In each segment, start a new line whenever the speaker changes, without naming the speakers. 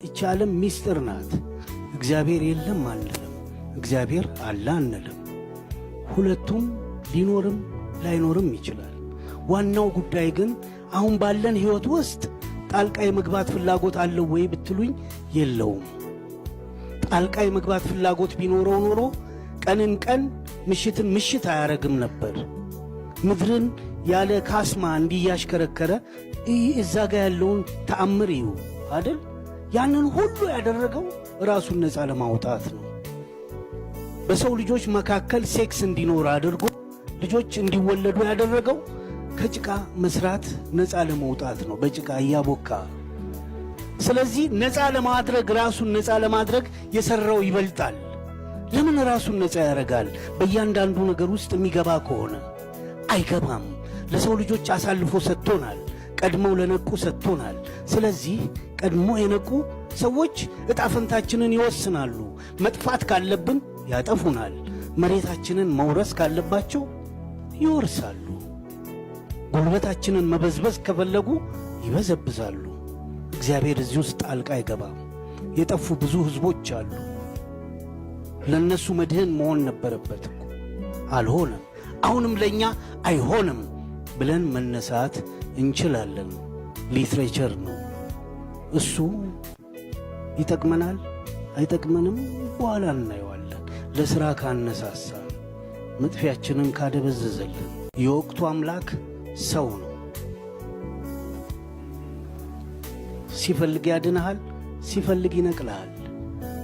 ይህች ዓለም ሚስጥር ናት። እግዚአብሔር የለም አንልም፣ እግዚአብሔር አለ አንልም። ሁለቱም ሊኖርም ላይኖርም ይችላል። ዋናው ጉዳይ ግን አሁን ባለን ሕይወት ውስጥ ጣልቃ የመግባት ፍላጎት አለው ወይ ብትሉኝ የለውም። ጣልቃ የመግባት ፍላጎት ቢኖረው ኖሮ ቀንን ቀን ምሽትን ምሽት አያረግም ነበር። ምድርን ያለ ካስማ እንዲያሽከረከረ እዛ ጋር ያለውን ተአምር እዩ አይደል? ያንን ሁሉ ያደረገው ራሱን ነፃ ለማውጣት ነው። በሰው ልጆች መካከል ሴክስ እንዲኖር አድርጎ ልጆች እንዲወለዱ ያደረገው ከጭቃ መስራት ነፃ ለማውጣት ነው፣ በጭቃ እያቦካ። ስለዚህ ነፃ ለማድረግ ራሱን ነፃ ለማድረግ የሰራው ይበልጣል። ለምን ራሱን ነፃ ያደርጋል? በእያንዳንዱ ነገር ውስጥ የሚገባ ከሆነ አይገባም። ለሰው ልጆች አሳልፎ ሰጥቶናል። ቀድመው ለነቁ ሰጥቶናል። ስለዚህ ቀድሞ የነቁ ሰዎች እጣፈንታችንን ይወስናሉ። መጥፋት ካለብን ያጠፉናል። መሬታችንን መውረስ ካለባቸው ይወርሳሉ። ጉልበታችንን መበዝበዝ ከፈለጉ ይበዘብዛሉ። እግዚአብሔር እዚህ ውስጥ ጣልቃ አይገባም። የጠፉ ብዙ ሕዝቦች አሉ። ለነሱ መድህን መሆን ነበረበት እኮ አልሆነም። አሁንም ለኛ አይሆንም ብለን መነሳት እንችላለን። ሊትሬቸር ነው እሱ። ይጠቅመናል አይጠቅመንም በኋላ እናየዋለን። ለሥራ ካነሳሳን፣ መጥፊያችንን ካደበዘዘልን። የወቅቱ አምላክ ሰው ነው። ሲፈልግ ያድንሃል፣ ሲፈልግ ይነቅልሃል፣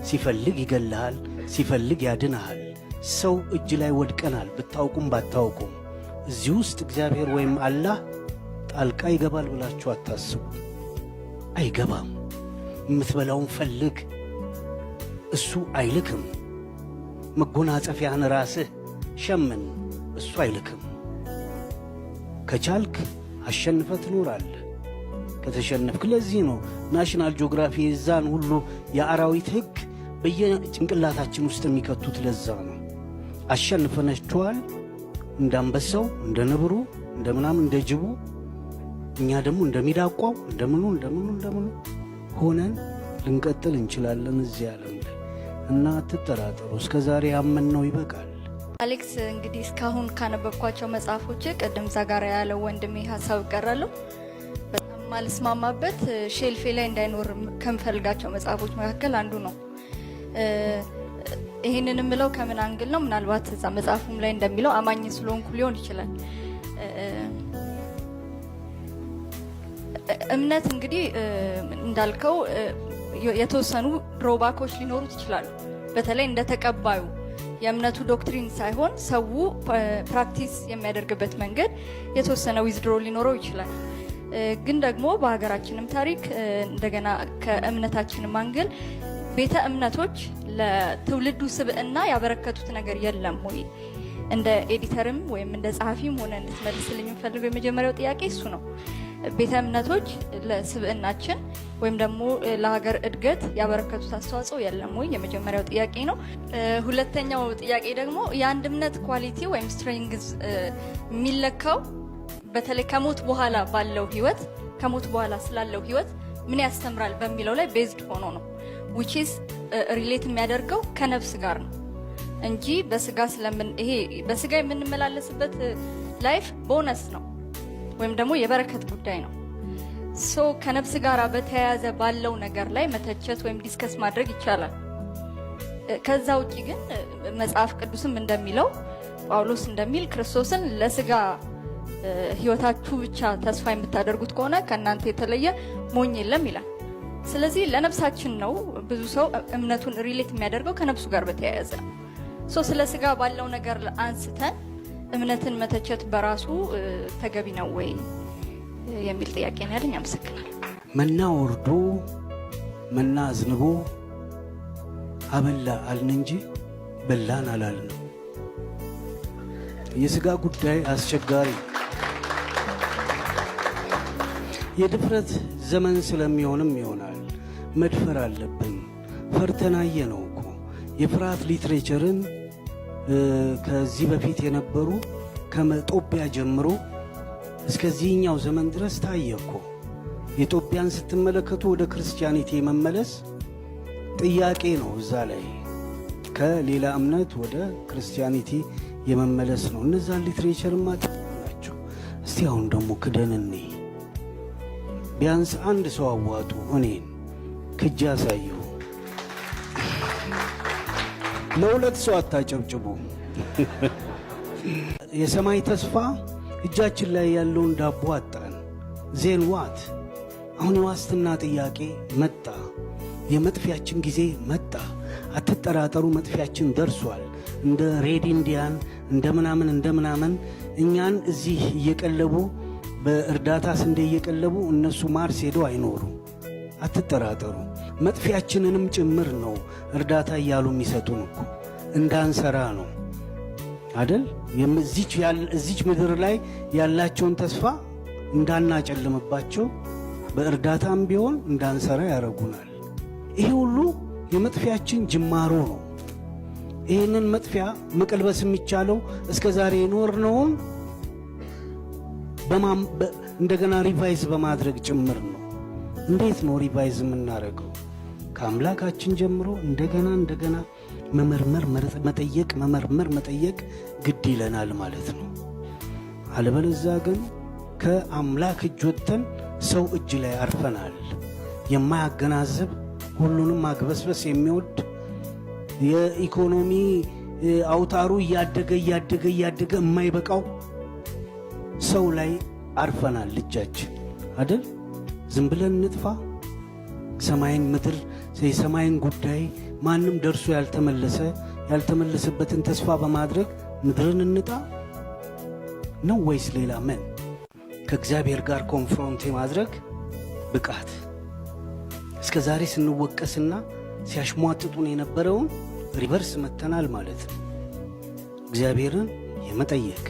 ሲፈልግ ይገልሃል፣ ሲፈልግ ያድንሃል። ሰው እጅ ላይ ወድቀናል፣ ብታውቁም ባታውቁም። እዚህ ውስጥ እግዚአብሔር ወይም አላህ ጣልቃ ይገባል ብላችሁ አታስቡ። አይገባም። የምትበላውን ፈልግ፣ እሱ አይልክም። መጎናጸፊያን ራስህ ሸምን፣ እሱ አይልክም። ከቻልክ አሸንፈ ትኖራለህ። ከተሸነፍክ፣ ለዚህ ነው ናሽናል ጂኦግራፊ የዛን ሁሉ የአራዊት ሕግ በየጭንቅላታችን ውስጥ የሚከቱት። ለዛ ነው አሸንፈናቸዋል። እንዳንበሳው፣ እንደ ነብሩ፣ እንደምናምን፣ እንደ ጅቡ። እኛ ደግሞ እንደሚዳቋው እንደምኑ ሆነን ልንቀጥል እንችላለን እዚህ ዓለም ላይ እና አትጠራጠሩ። እስከ ዛሬ ያመንነው ይበቃል።
አሌክስ፣ እንግዲህ እስካሁን ካነበብኳቸው መጽሐፎች ቅድም ዛጋራ ያለው ወንድሜ ሀሳብ እቀራለሁ በጣም ማልስማማበት ሼልፌ ላይ እንዳይኖር ከምፈልጋቸው መጽሐፎች መካከል አንዱ ነው። ይህንን የምለው ከምን አንግል ነው? ምናልባት እዛ መጽሐፉም ላይ እንደሚለው አማኝ ስለሆንኩ ሊሆን ይችላል። እምነት እንግዲህ እንዳልከው የተወሰኑ ድሮባኮች ሊኖሩት ይችላሉ። በተለይ እንደተቀባዩ የእምነቱ ዶክትሪን ሳይሆን ሰው ፕራክቲስ የሚያደርግበት መንገድ የተወሰነ ዊዝድሮ ሊኖረው ይችላል። ግን ደግሞ በሀገራችንም ታሪክ እንደገና ከእምነታችንም አንግል ቤተ እምነቶች ለትውልዱ ስብዕና ያበረከቱት ነገር የለም ወይ? እንደ ኤዲተርም ወይም እንደ ጸሐፊም ሆነ እንድትመልስልኝ የምፈልገው የመጀመሪያው ጥያቄ እሱ ነው። ቤተ እምነቶች ለስብዕናችን ወይም ደግሞ ለሀገር እድገት ያበረከቱት አስተዋጽኦ የለም ወይ? የመጀመሪያው ጥያቄ ነው። ሁለተኛው ጥያቄ ደግሞ የአንድ እምነት ኳሊቲ ወይም ስትሬንግዝ የሚለካው በተለይ ከሞት በኋላ ባለው ህይወት፣ ከሞት በኋላ ስላለው ህይወት ምን ያስተምራል በሚለው ላይ ቤዝድ ሆኖ ነው። which is ሪሌት የሚያደርገው ከነፍስ ጋር ነው እንጂ በስጋ ይሄ በስጋ የምንመላለስበት ላይፍ ቦነስ ነው ወይም ደግሞ የበረከት ጉዳይ ነው። ሶ ከነፍስ ጋር በተያያዘ ባለው ነገር ላይ መተቸት ወይም ዲስከስ ማድረግ ይቻላል። ከዛ ውጪ ግን መጽሐፍ ቅዱስም እንደሚለው ጳውሎስ እንደሚል ክርስቶስን ለስጋ ህይወታችሁ ብቻ ተስፋ የምታደርጉት ከሆነ ከእናንተ የተለየ ሞኝ የለም ይላል። ስለዚህ ለነፍሳችን ነው። ብዙ ሰው እምነቱን ሪሌት የሚያደርገው ከነፍሱ ጋር በተያያዘ ነው። ስለ ስጋ ባለው ነገር አንስተን እምነትን መተቸት በራሱ ተገቢ ነው ወይ የሚል ጥያቄ ነው ያለኝ። አመሰግናለሁ።
መና ወርዶ መና አዝንቦ አበላ አልን እንጂ በላን አላልንም። የስጋ ጉዳይ አስቸጋሪ የድፍረት ዘመን ስለሚሆንም ይሆናል መድፈር አለብን። ፈርተናየ ነው እኮ የፍርሃት ሊትሬቸርን ከዚህ በፊት የነበሩ ከመጦቢያ ጀምሮ እስከዚህኛው ዘመን ድረስ ታየ እኮ። ኢትዮጵያን ስትመለከቱ ወደ ክርስቲያኒቲ መመለስ ጥያቄ ነው። እዛ ላይ ከሌላ እምነት ወደ ክርስቲያኒቲ የመመለስ ነው። እነዛን ሊትሬቸር ናቸው። እስቲ አሁን ደግሞ ክደንኔ ቢያንስ አንድ ሰው አዋጡ። እኔን ክጃ ያሳዩ። ለሁለት ሰው አታጨብጭቡ። የሰማይ ተስፋ እጃችን ላይ ያለውን ዳቦ አጣን። ዜን ዋት? አሁን የዋስትና ጥያቄ መጣ። የመጥፊያችን ጊዜ መጣ። አትጠራጠሩ፣ መጥፊያችን ደርሷል። እንደ ሬድ ኢንዲያን እንደ ምናምን እኛን እዚህ እየቀለቡ በእርዳታ ስንዴ እየቀለቡ እነሱ ማርስ ሄደው አይኖሩ። አትጠራጠሩ። መጥፊያችንንም ጭምር ነው እርዳታ እያሉ የሚሰጡን እኮ እንዳንሰራ ነው አይደል? እዚች ምድር ላይ ያላቸውን ተስፋ እንዳናጨልምባቸው በእርዳታም ቢሆን እንዳንሰራ ያደርጉናል። ይሄ ሁሉ የመጥፊያችን ጅማሮ ነው። ይህንን መጥፊያ መቀልበስ የሚቻለው እስከ ዛሬ የኖርነውን እንደገና ሪቫይዝ በማድረግ ጭምር ነው። እንዴት ነው ሪቫይዝ የምናደርገው? ከአምላካችን ጀምሮ እንደገና መመርመር መጠየቅ ግድ ይለናል ማለት ነው። አለበለዚያ ግን ከአምላክ እጅ ወጥተን ሰው እጅ ላይ አርፈናል። የማያገናዝብ ሁሉንም ማግበስበስ የሚወድ የኢኮኖሚ አውታሩ እያደገ የማይበቃው ሰው ላይ አርፈናል እጃችን አይደል? ዝም ብለን ንጥፋ? ሰማይን ምድር የሰማይን ጉዳይ ማንም ደርሶ ያልተመለሰበትን ተስፋ በማድረግ ምድርን እንጣ ነው ወይስ ሌላ ምን? ከእግዚአብሔር ጋር ኮንፍሮንት የማድረግ ብቃት እስከ ዛሬ ስንወቀስና ሲያሽሟጥጡን የነበረውን ሪቨርስ መተናል ማለት ነው። እግዚአብሔርን የመጠየቅ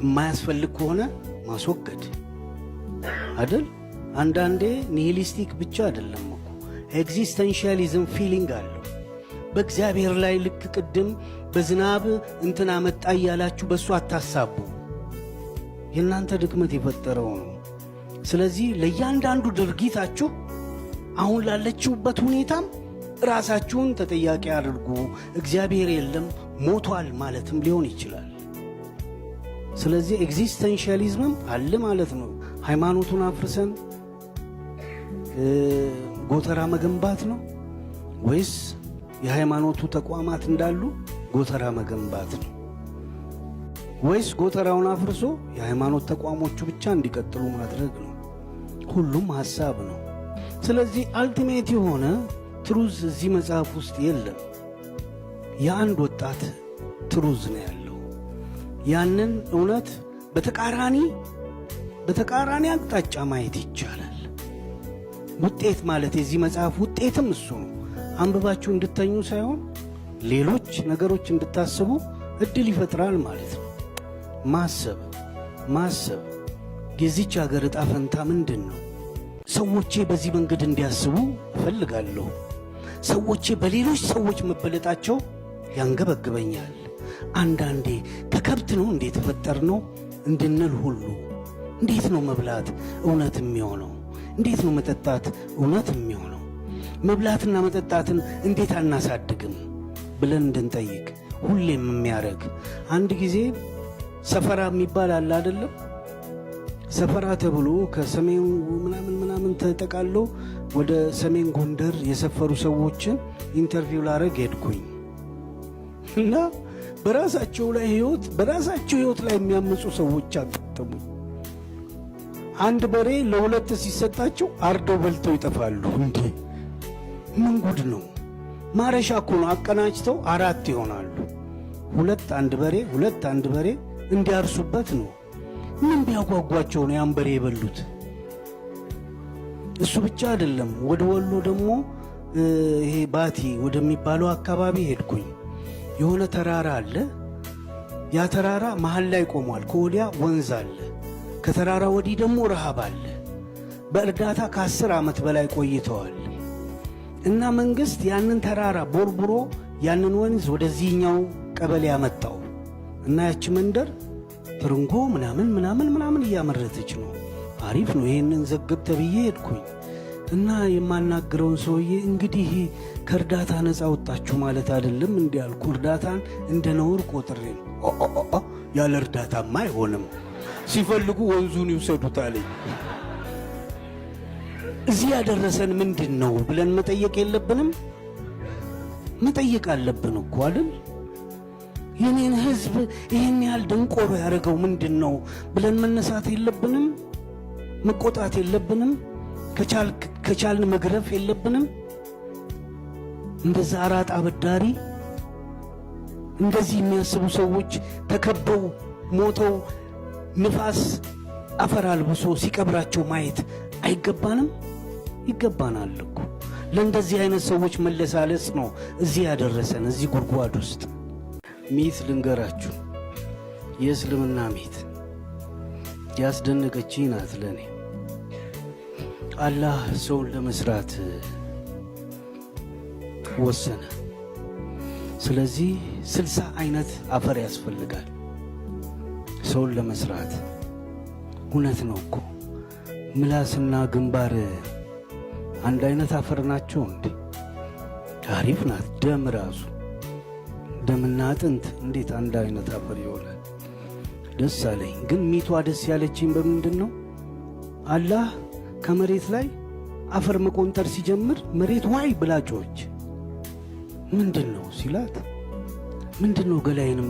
የማያስፈልግ ከሆነ ማስወገድ አይደል? አንዳንዴ ኒሂሊስቲክ ብቻ አይደለም እኮ ኤግዚስተንሻሊዝም ፊሊንግ አለው በእግዚአብሔር ላይ። ልክ ቅድም በዝናብ እንትና መጣ እያላችሁ በእሱ አታሳቡ። የእናንተ ድክመት የፈጠረው ነው። ስለዚህ ለእያንዳንዱ ድርጊታችሁ አሁን ላለችሁበት ሁኔታም ራሳችሁን ተጠያቂ አድርጉ። እግዚአብሔር የለም ሞቷል ማለትም ሊሆን ይችላል። ስለዚህ ኤግዚስተንሻሊዝምም አለ ማለት ነው። ሃይማኖቱን አፍርሰን ጎተራ መገንባት ነው ወይስ የሃይማኖቱ ተቋማት እንዳሉ ጎተራ መገንባት ነው? ወይስ ጎተራውን አፍርሶ የሃይማኖት ተቋሞቹ ብቻ እንዲቀጥሉ ማድረግ ነው? ሁሉም ሐሳብ ነው። ስለዚህ አልቲሜት የሆነ ትሩዝ እዚህ መጽሐፍ ውስጥ የለም። የአንድ ወጣት ትሩዝ ነው ያለው። ያንን እውነት በተቃራኒ አቅጣጫ ማየት ይቻላል። ውጤት ማለት የዚህ መጽሐፍ ውጤትም እሱ ነው። አንብባችሁ እንድተኙ ሳይሆን ሌሎች ነገሮች እንድታስቡ እድል ይፈጥራል ማለት ነው። ማሰብ የዚች ሀገር ዕጣ ፈንታ ምንድን ነው? ሰዎቼ በዚህ መንገድ እንዲያስቡ እፈልጋለሁ። ሰዎቼ በሌሎች ሰዎች መበለጣቸው ያንገበግበኛል። አንዳንዴ ከከብት ነው እንዴት ተፈጠር ነው እንድንል ሁሉ እንዴት ነው መብላት እውነት የሚሆነው? እንዴት ነው መጠጣት እውነት የሚሆነው? መብላትና መጠጣትን እንዴት አናሳድግም ብለን እንድንጠይቅ ሁሌም የሚያደርግ አንድ ጊዜ ሰፈራ የሚባል አለ አይደለም? ሰፈራ ተብሎ ከሰሜን ምናምን ተጠቃሎ ወደ ሰሜን ጎንደር የሰፈሩ ሰዎችን ኢንተርቪው ላረግ ሄድኩኝ እና በራሳቸው ህይወት ላይ የሚያምፁ ሰዎች አጋጠሙ። አንድ በሬ ለሁለት ሲሰጣቸው አርደው በልተው ይጠፋሉ። እንዴ ምን ጉድ ነው? ማረሻ እኮ ነው። አቀናጅተው 4 ይሆናሉ። ሁለት አንድ በሬ እንዲያርሱበት ነው። ምን ቢያጓጓቸው ነው ያን በሬ የበሉት? እሱ ብቻ አይደለም። ወደ ወሎ ደግሞ ይሄ ባቲ ወደሚባለው አካባቢ ሄድኩኝ። የሆነ ተራራ አለ። ያ ተራራ መሃል ላይ ቆሟል። ከወዲያ ወንዝ አለ። ከተራራ ወዲህ ደግሞ ረሃብ አለ። በእርዳታ ከ10 ዓመት በላይ ቆይተዋል እና መንግስት ያንን ተራራ ቦርቡሮ ያንን ወንዝ ወደዚህኛው ቀበሌ ያመጣው እና ያቺ መንደር ትርንጎ ምናምን እያመረተች ነው። አሪፍ ነው። ይሄንን ዘግብ ተብዬ ሄድኩኝ እና የማናግረውን ሰውዬ እንግዲህ ከእርዳታ ነፃ ወጣችሁ ማለት አይደለም እንዲያልኩ እርዳታን እንደ ነውር ቆጥሬ ነው። ያለ እርዳታማ አይሆንም፣ ሲፈልጉ ወንዙን ይውሰዱት አለኝ። እዚህ ያደረሰን ምንድን ነው ብለን መጠየቅ የለብንም? መጠየቅ አለብን እኮ አይደል? የኔን ህዝብ ይህን ያህል ደንቆሮ ያደረገው ምንድን ነው ብለን መነሳት የለብንም? መቆጣት የለብንም? ከቻልን መግረፍ የለብንም? እንደዛ አራጣ አበዳሪ እንደዚህ የሚያስቡ ሰዎች ተከበው ሞተው ንፋስ አፈር አልብሶ ሲቀብራቸው ማየት አይገባንም? ይገባናል እኮ። ለእንደዚህ አይነት ሰዎች መለሳለስ ነው እዚህ ያደረሰን፣ እዚህ ጉድጓድ ውስጥ። ሚት ልንገራችሁ፣ የእስልምና ሚት ያስደነቀችኝ ናት ለእኔ። አላህ ሰውን ለመስራት ወሰነ። ስለዚህ 60 አይነት አፈር ያስፈልጋል ሰውን ለመስራት። እውነት ነው እኮ ምላስና ግንባር አንድ አይነት አፈር ናቸው እንዴ? አሪፍ ናት። ደም ራሱ ደምና አጥንት እንዴት አንድ አይነት አፈር ይሆናል? ደስ አለኝ። ግን ሚቷ ደስ ያለችኝ በምንድን ነው? አላህ ከመሬት ላይ አፈር መቆንጠር ሲጀምር መሬት ዋይ ብላጮች ምንድን ነው ሲላት፣ ምንድን ነው ገላይን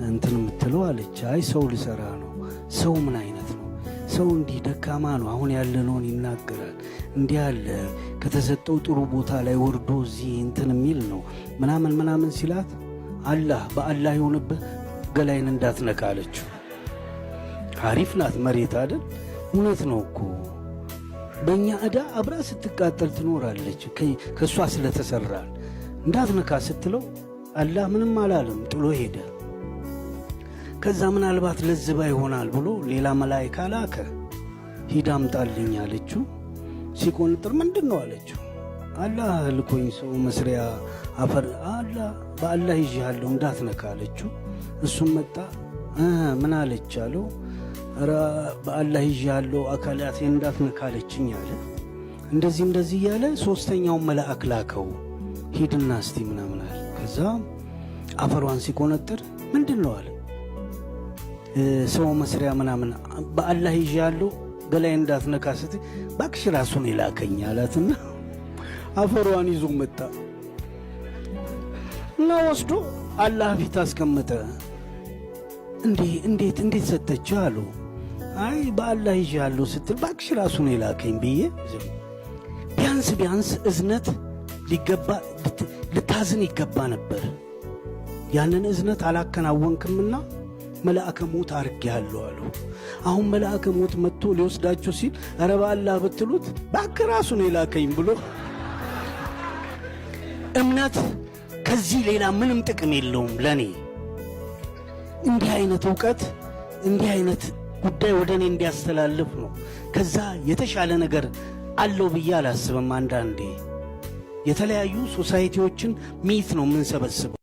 እንትን የምትለው አለች። አይ ሰው ልሰራ ነው። ሰው ምን አይነት ነው? ሰው እንዲህ ደካማ ነው። አሁን ያለነውን ይናገራል። እንዲህ ያለ ከተሰጠው ጥሩ ቦታ ላይ ወርዶ እዚህ እንትን የሚል ነው ምናምን ምናምን ሲላት፣ አላህ በአላህ የሆነበት ገላይን እንዳትነካ አለችው። አሪፍ ናት መሬት አይደል? እውነት ነው እኮ በእኛ ዕዳ አብራ ስትቃጠል ትኖራለች። ከእሷ ስለተሰራል እንዳትነካ ስትለው አላህ ምንም አላለም፣ ጥሎ ሄደ። ከዛ ምናልባት ለዝባ ይሆናል ብሎ ሌላ መላእክት ላከ። ሂድ አምጣልኝ አለችው። ሲቆንጥር ምንድን ነው አለችው። አላህ ልኮኝ ሰው መስሪያ አፈር አላህ በአላህ ይዤሃለሁ እንዳትነካ አለችው። እሱም መጣ። ምን አለች አለው። ኧረ በአላህ ይዤሃለሁ አካላቴን እንዳትነካ አለችኝ አለ። እንደዚህ እያለ ሶስተኛውን መልአክ ላከው። ሂድና እስቲ ምናምን አለ። ከዛ አፈሯን ሲቆነጥር ምንድን ነው አለ። ሰው መስሪያ ምናምን በአላህ ይዤሃለሁ ገላይ እንዳትነካ ስትይ ባክሽ ራሱን ይላከኝ አላትና አፈሯን ይዞ መጣ እና ወስዶ አላህ ፊት አስቀመጠ። እንዴት ሰጠች አሉ። አይ በአላህ ይዤሃለሁ ስትል ባክሽ ራሱን ይላከኝ ብዬ ቢያንስ እዝነት ልታዝን ይገባ ነበር። ያንን እዝነት አላከናወንክምና መልአከ ሞት አርጌያለሁ አሉ። አሁን መልአከ ሞት መጥቶ ሊወስዳቸው ሲል ኧረ በአላህ ብትሉት ባክህ ራሱን ይላከኝ ብሎ እምነት ከዚህ ሌላ ምንም ጥቅም የለውም ለኔ። እንዲህ አይነት ዕውቀት እንዲህ አይነት ጉዳይ ወደ እኔ እንዲያስተላልፍ ነው። ከዛ የተሻለ ነገር አለው ብዬ አላስብም። አንዳንዴ የተለያዩ ሶሳይቲዎችን ሚት ነው የምንሰበስበው።